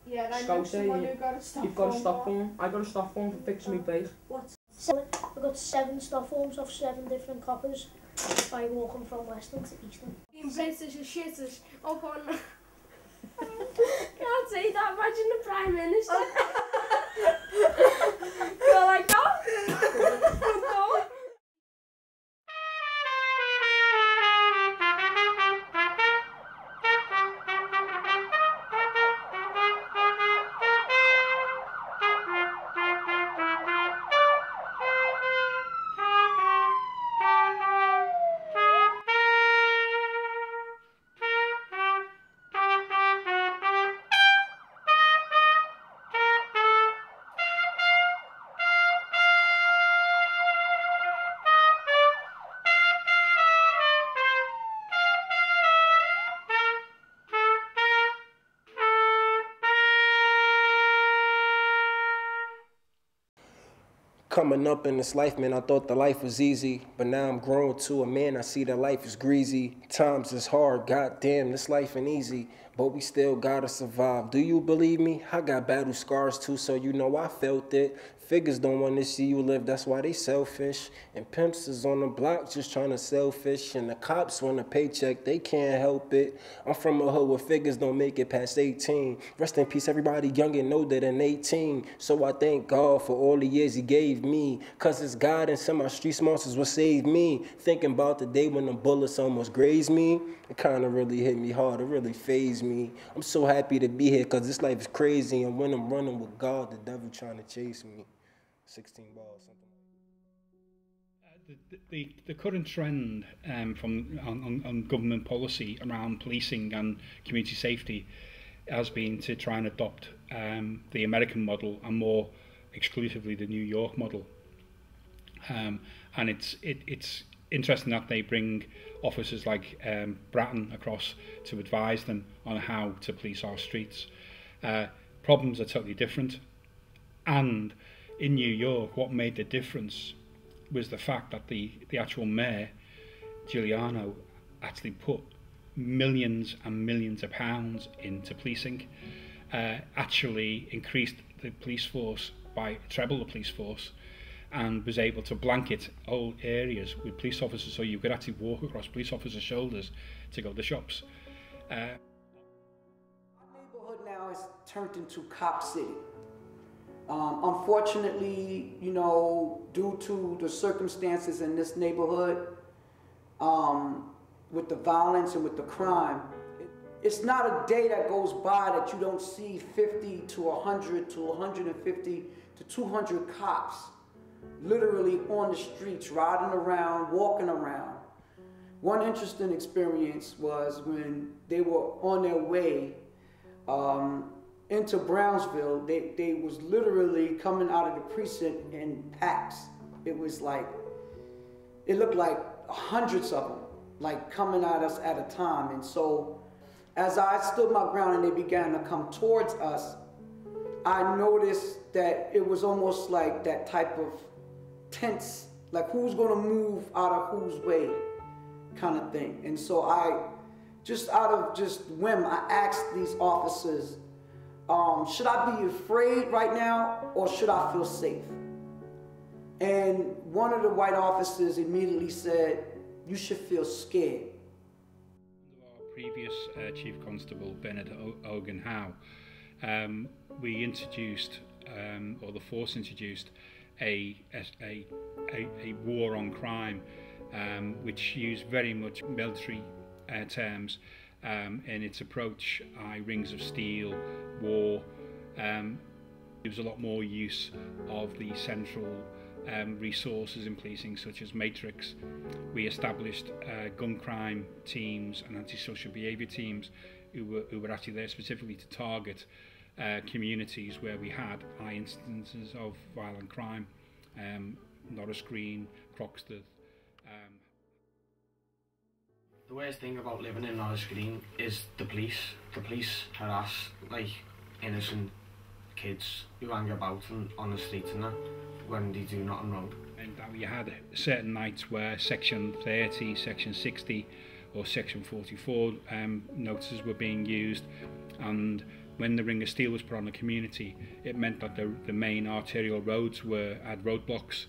Yeah, I know someone who got a stop You've got a stop form. I got a stop form for fixing me bike. What? I got 7 stop forms off 7 different coppers by walking from Weston to Easton. Being British as shitters up on... Can't say that, imagine the Prime Minister. You're like, oh! Coming up in this life, man, I thought the life was easy, but now I'm grown to a man, I see that life is greasy. Times is hard, goddamn, this life ain't easy, but we still gotta survive. Do you believe me? I got battle scars too, so you know I felt it. Figures don't want to see you live, that's why they selfish. And pimps is on the block just trying to sell fish. And the cops want a paycheck, they can't help it. I'm from a hood where figures don't make it past 18. Rest in peace, everybody young and older than 18. So I thank God for all the years he gave me. Cause it's God and some of my street monsters will save me. Thinking about the day when the bullets almost grazed me, it kinda really hit me hard, it really fazed me. I'm so happy to be here cause this life is crazy. And when I'm running with God, the devil trying to chase me. 16 balls, something like that. The current trend on government policy around policing and community safety has been to try and adopt the American model and more exclusively the New York model. And it's interesting that they bring officers like Bratton across to advise them on how to police our streets. Problems are totally different, and in New York, what made the difference was the fact that the actual mayor, Giuliano, actually put millions and millions of pounds into policing, actually increased the police force by treble the police force, and was able to blanket whole areas with police officers, so you could actually walk across police officers' shoulders to go to shops. Our neighborhood now has turned into Cop City. Unfortunately, you know, due to the circumstances in this neighborhood, with the violence and with the crime, it's not a day that goes by that you don't see 50 to 100 to 150 to 200 cops literally on the streets, riding around, walking around. One interesting experience was when they were on their way into Brownsville. They was literally coming out of the precinct in packs. It was like, it looked like hundreds of them, like coming at us at a time. And so as I stood my ground and they began to come towards us, I noticed that it was almost like that type of tense, like who's gonna move out of whose way kind of thing. And so I, just out of just whim, I asked these officers, should I be afraid right now or should I feel safe? And one of the white officers immediately said, you should feel scared. Under our previous Chief Constable, Bernard Ogan Howe, we introduced, or the force introduced, a war on crime, which used very much military terms in its approach, rings of steel, war. There was a lot more use of the central resources in policing, such as Matrix. We established gun crime teams and antisocial behaviour teams who were actually there specifically to target communities where we had high instances of violent crime, Norris Green, Croxteth. The worst thing about living in Norris Green is the police. The police harass like innocent kids who hang about on the streets and that when they do nothing wrong. And that we had certain nights where Section 30, Section 60 or Section 44 notices were being used, and when the Ring of Steel was put on the community, it meant that the main arterial roads had roadblocks,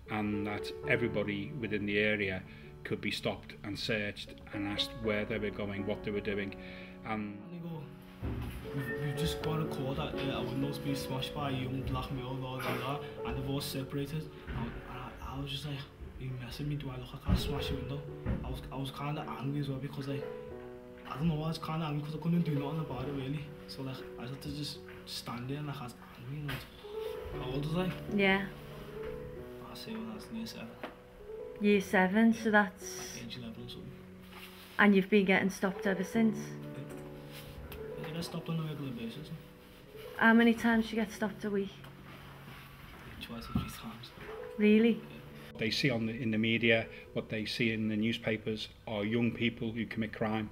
and that everybody within the area could be stopped and searched and asked where they were going, what they were doing. And we've just got a call that our window's been smashed by a young black male, and they've all separated. I was just like, are you messing me? Do I look like I smashed a window? I was kind of angry as well, because like, I don't know, I was kind of angry because I couldn't do nothing about it really. So like, I had to just stand there and like, I was angry. How old was I? Yeah. I say when I was near 7. Year 7, so that's... Age 11 or something. And you've been getting stopped ever since? I get stopped on a regular basis. How many times do you get stopped a week? Twice or 3 times. Really? What they see in the media, what they see in the newspapers, are young people who commit crime.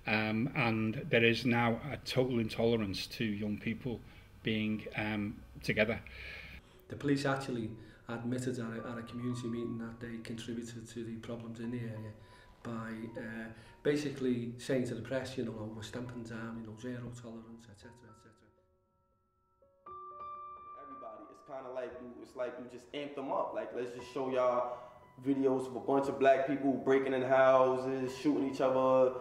And there is now a total intolerance to young people being together. The police actually admitted at a community meeting that they contributed to the problems in the area by basically saying to the press, you know, we're stamping down, you know, zero tolerance, etc., etc. Everybody, it's kind of like you just amp them up. Like, let's just show y'all videos of a bunch of black people breaking in houses, shooting each other,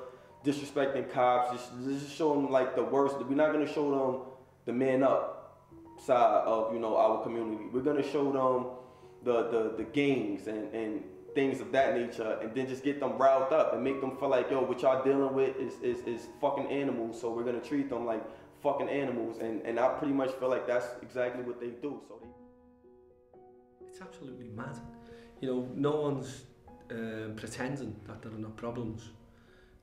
disrespecting cops. Just show them like the worst. We're not gonna show them the man up side of, you know, our community. We're gonna show them the gangs and things of that nature, and then just get them riled up and make them feel like, yo, what y'all dealing with is fucking animals, so we're gonna treat them like fucking animals, and I pretty much feel like that's exactly what they do. So it's absolutely mad. You know, no one's pretending that there are not problems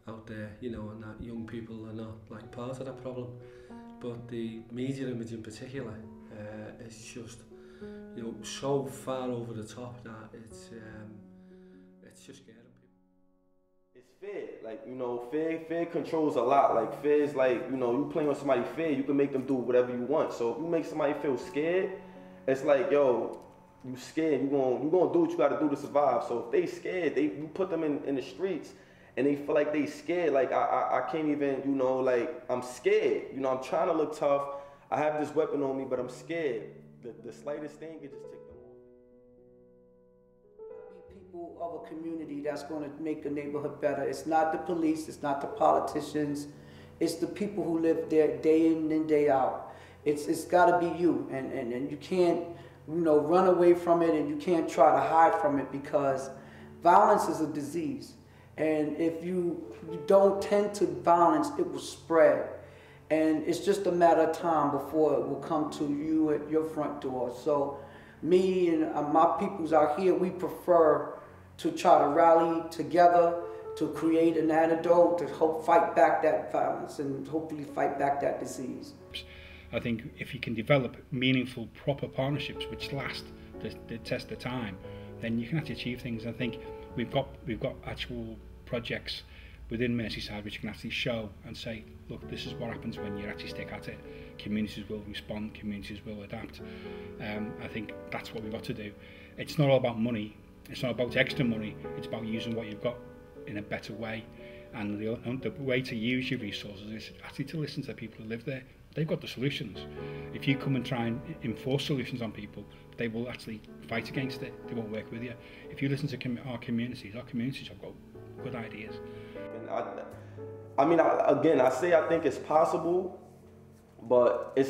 out there, you know, and that young people are not like part of that problem. But the media image in particular is just, you know, so far over the top that it's just scaring people. It's fear, like, you know, fear controls a lot. Like, fear is like, you know, you play on somebody's fear, you can make them do whatever you want. So if you make somebody feel scared, it's like, yo, you scared, you gonna do what you gotta do to survive. So if they scared, you put them in the streets, and they feel like they scared. Like, I can't even, you know, like, I'm scared. You know, I'm trying to look tough. I have this weapon on me, but I'm scared. The slightest thing could just tick them off. People of a community that's going to make the neighborhood better. It's not the police, it's not the politicians, it's the people who live there day in and day out. It's got to be you, and you can't, you know, run away from it, and you can't try to hide from it, because violence is a disease. And if you don't tend to violence, it will spread. And it's just a matter of time before it will come to you at your front door. So me and my peoples out here, we prefer to try to rally together to create an antidote to help fight back that violence and hopefully fight back that disease. I think if you can develop meaningful, proper partnerships which last the test of time, then you can actually achieve things. I think we've got actual projects within Merseyside which can actually show and say, look, this is what happens when you actually stick at it. Communities will respond, communities will adapt. I think that's what we've got to do. It's not all about money, it's not about extra money, it's about using what you've got in a better way. And the way to use your resources is actually to listen to the people who live there. They've got the solutions. If you come and try and enforce solutions on people, they will actually fight against it. They won't work with you. If you listen to our communities have got good ideas. And I mean, I think it's possible, but it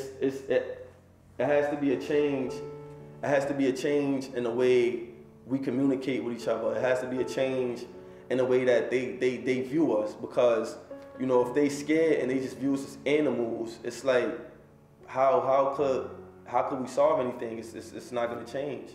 has to be a change. It has to be a change in the way we communicate with each other. It has to be a change in the way that they view us, because, you know, if they scared and they just view us as animals, it's like, how could we solve anything? It's not going to change.